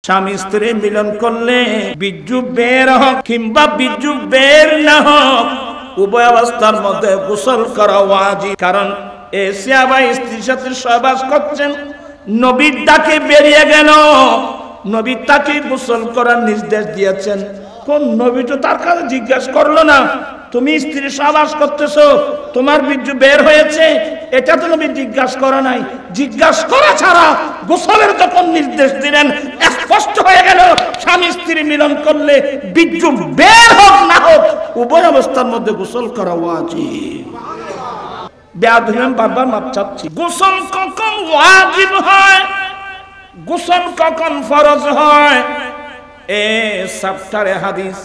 স্বামী স্ত্রী মিলন করলে বীর্যু বের হোক কিংবা বীর্যু বের না হোক, উভয় অবস্থার মধ্যে গোসল করা ওয়াজিব। কারণ এসিয়া বা স্ত্রীর সাথে সহবাস করছেন, নবীর ডাকে বেরিয়ে গেল, নবী তাকে গোসল করার নির্দেশ দিয়েছেন। কোন নবী তো তার কাছে জিজ্ঞাসা করলো না, তুমি স্ত্রী সহবাস করতেছো, তোমার বীর্য বের হয়েছে, এটা তো নবী জিজ্ঞাসা করা নাই। জিজ্ঞাসা করা ছাড়া গোসলের যখন নির্দেশ দিলেন, স্পষ্ট হয়ে গেল স্বামী স্ত্রী মিলন করলে বীর্য বের হোক না হোক, উভয় অবস্থার মধ্যে গোসল করা ওয়াজিব। বেয়াদবিম বারবার মাপ চাচ্ছি। গোসল কখন ওয়াজিব হয়, গোসল কখন ফরজ হয়, এ সাপ্তাহে হাদিস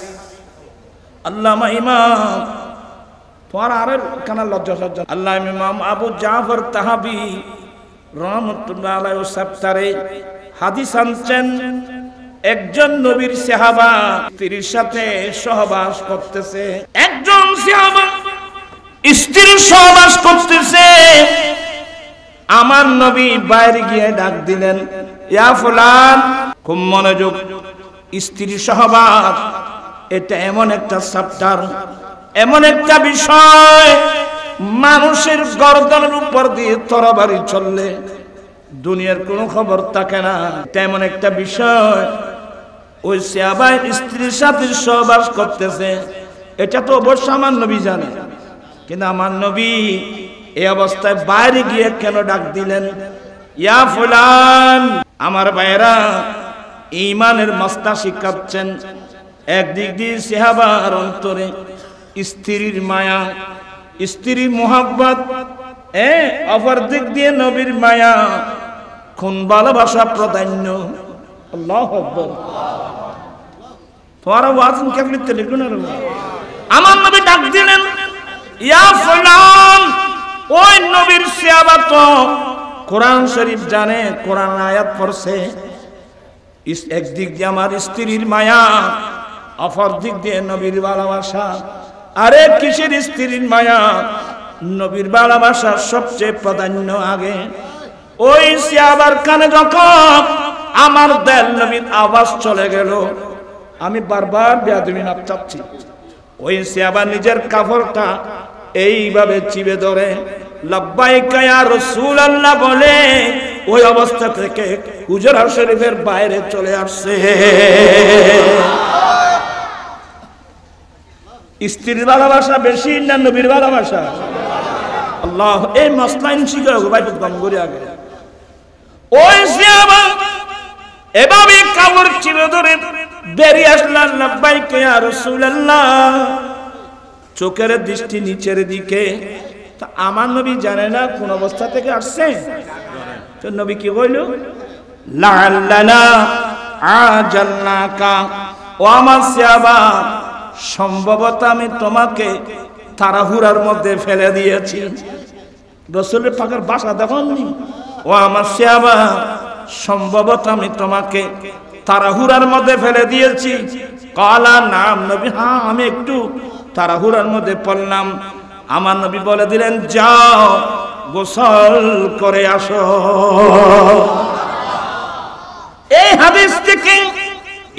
আল্লামা ইমাম পড়ারে কানা লজ্জা সজ্জা আল্লামা ইমাম আবু জাফর তাহাবি রাহমাতুল্লাহ আলাইহি সাপ্তাহে হাদিস আনছেন। একজন নবীর সাহাবা স্ত্রীর সাথে সহবাস করতেছে, একজন সাহাবা স্ত্রীর সহবাস করতেছে, আমার নবী বাইরে গিয়ে ডাক দিলেন, ইয়া ফুলান, খুব মনোযোগ, স্ত্রীর সহবাস এটা এমন একটা চ্যাপ্টার, এমন একটা বিষয়, মানুষের গর্দনের উপর দিয়ে তরবারি চললে দুনিয়ার কোনো খবর থাকে না। তেমন একটা বিষয়, ওই সাহাবা স্ত্রীর সাথে সহবাস করতেছে, এটা তো অবশ্য আমার নবী জানে, কিন্তু আমার নবী এই অবস্থায় বাইরে গিয়ে কেন ডাক দিলেন, ইয়া ফুলান। আমার ভাইরা ঈমানের মাস্তা শিখাচ্ছেন, একদিক দিয়ে সাহাবার অন্তরে স্ত্রীর মায়া, স্ত্রীর মোহাব্বত, অপর দিক দিয়ে নবীর মায়া, খুন ভালোবাসা প্রাধান্য। আল্লাহু আকবার। তোমার ওয়াজিন কেমন লিখুন। আমার নবী ডাক দিলেন, ইয়া ফুলান। ওই নবীর সাহাবা তো কোরআন শরীফ জানে, কোরআন আয়াত পড়ছে, একদিক দিয়ে আমার স্ত্রীর মায়া, অপর দিক দিয়ে নবীর ভালোবাসা। আরে কিসের স্ত্রীর মায়া, নবীর ভালোবাসার সবচেয়ে প্রাধান্য আগে। ওই সাহাবার কানে যখন আমার দেল নবীর আওয়াজ চলে গেল, আমি বারবার বেয়াদবি মাপ চাচ্ছি, ওই সাহাবা নিজের কাপড়টা এইভাবে চিপে ধরে লাব্বাইকা ইয়া রাসূলুল্লাহ বলে ওই অবস্থা থেকে হুজরা শরীফের বাইরে চলে আসছে। স্ত্রীর ভালোবাসা বেশি না নবীর ভালোবাসা? আল্লাহ, এই মাসলাইন শিখে ভাই গম করে আগে। ওই সাহাবা এভাবে কাপড় চিপে ধরে বেরিয়ে আসলেন, লাব্বাইকা ইয়া রাসূলুল্লাহ, চোখের দৃষ্টি নিচের দিকে। তা আমার নবী জানে না কোন অবস্থা থেকে আসছে, তো নবী কি বলল, লাআল্লানা আজালনাকা, ও আমার সাহাবা, সম্ভবত আমি তোমাকে তাড়াহুড়ার মধ্যে ফেলে দিয়েছি। রাসূলের পাকের ভাষা দেখনি, ও আমার সাহাবা, সম্ভবত আমি তোমাকে তাড়াহুড়ার মধ্যে ফেলে দিয়েছি। কালা নাম, নবী হ্যাঁ আমি একটু তাড়াহুড়ার মধ্যে পড়লাম। আমার নবী বলে দিলেন, যাও গোসল করে আসো। এই হাদিস থেকে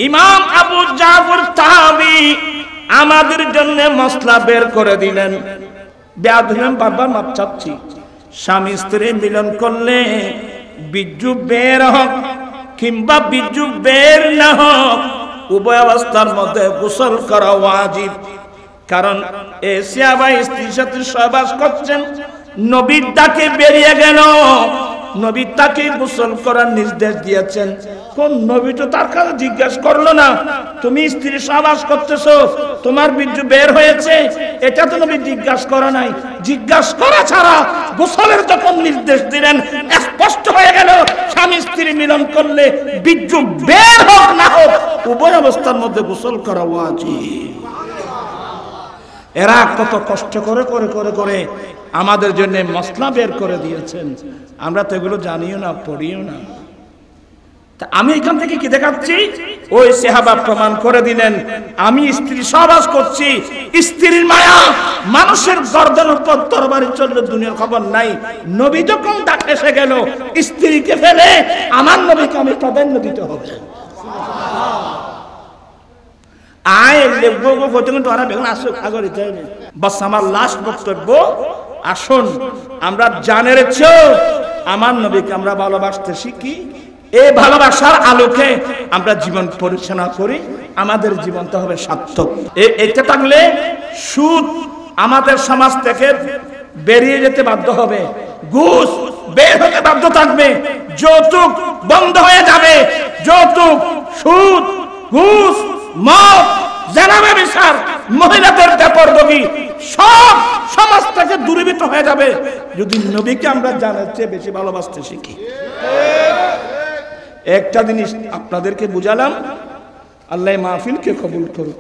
ইমাম আবু জাফর তাহাবি আমাদের জন্য মসলা বের করে দিলেন। বেয়াদবিম বারবার মাপ চাচ্ছি। স্বামী স্ত্রী মিলন করলে বীর্য বের হোক কিংবা বীর্য বের না হোক, উভয় অবস্থার মধ্যে গোসল করা ওয়াজিব। কারণ এসিয়া বা স্ত্রীর সাথে সহবাস করছেন, নবীর ডাকে বেরিয়ে গেল, নবী তাকে গোসল করার নির্দেশ দিয়েছেন। কোন নবী তো তার কাছে জিজ্ঞাসা করলো না, তুমি স্ত্রী সহবাস করতেছো, তোমার বীর্য বের হয়েছে, এটা তো নবী জিজ্ঞাসা করা নাই। জিজ্ঞাসা করা ছাড়া গোসলের যখন নির্দেশ দিলেন, স্পষ্ট হয়ে গেল স্বামী স্ত্রী মিলন করলে বীর্য বের হোক না হোক, উভয় অবস্থার মধ্যে গোসল করা ওয়াজিব। এরা কত কষ্ট করে করে করে করে আমাদের জন্য মসলা বের করে দিয়েছেন, আমরা তো এগুলো জানিও না, পড়িও না। আমি এখান থেকে কি দেখাচ্ছি, ওই সাহাবা প্রমাণ করে দিলেন, আমি স্ত্রী সহবাস করছি, স্ত্রীর মায়া, মানুষের গর্দনের উপর তরবারি চললে দুনিয়ার খবর নাই। নবী যখন ডাক এসে গেল, স্ত্রীকে ফেলে আমার নবীকে আমি প্রাধান্য দিতে হবে। আয় লেখবো করতে কিন্তু ওরা বেগুন আসুক আগর বাস। আমার লাস্ট বক্তব্য, আসুন আমরা জানের চেয়েও আমার নবীকে আমরা ভালোবাসতে শিখি। এই ভালোবাসার আলোকে আমরা জীবন পরিচালনা করি, আমাদের জীবনটা হবে সার্থক। এটা থাকলে সুদ আমাদের সমাজ থেকে বেরিয়ে যেতে বাধ্য হবে, ঘুষ বের হতে বাধ্য থাকবে, যৌতুক বন্ধ হয়ে যাবে। যৌতুক, সুদ, ঘুষ, মদ, জেনা, ব্যভিচার, মহিলাদের বেপরদগি সব সমাজ থেকে দূরীভূত হয়ে যাবে যদি নবীকে আমরা জানার চেয়ে বেশি ভালোবাসতে শিখি। একটা জিনিস আপনাদেরকে বুঝালাম, আল্লাহ মাহফিলকে কবুল করুন।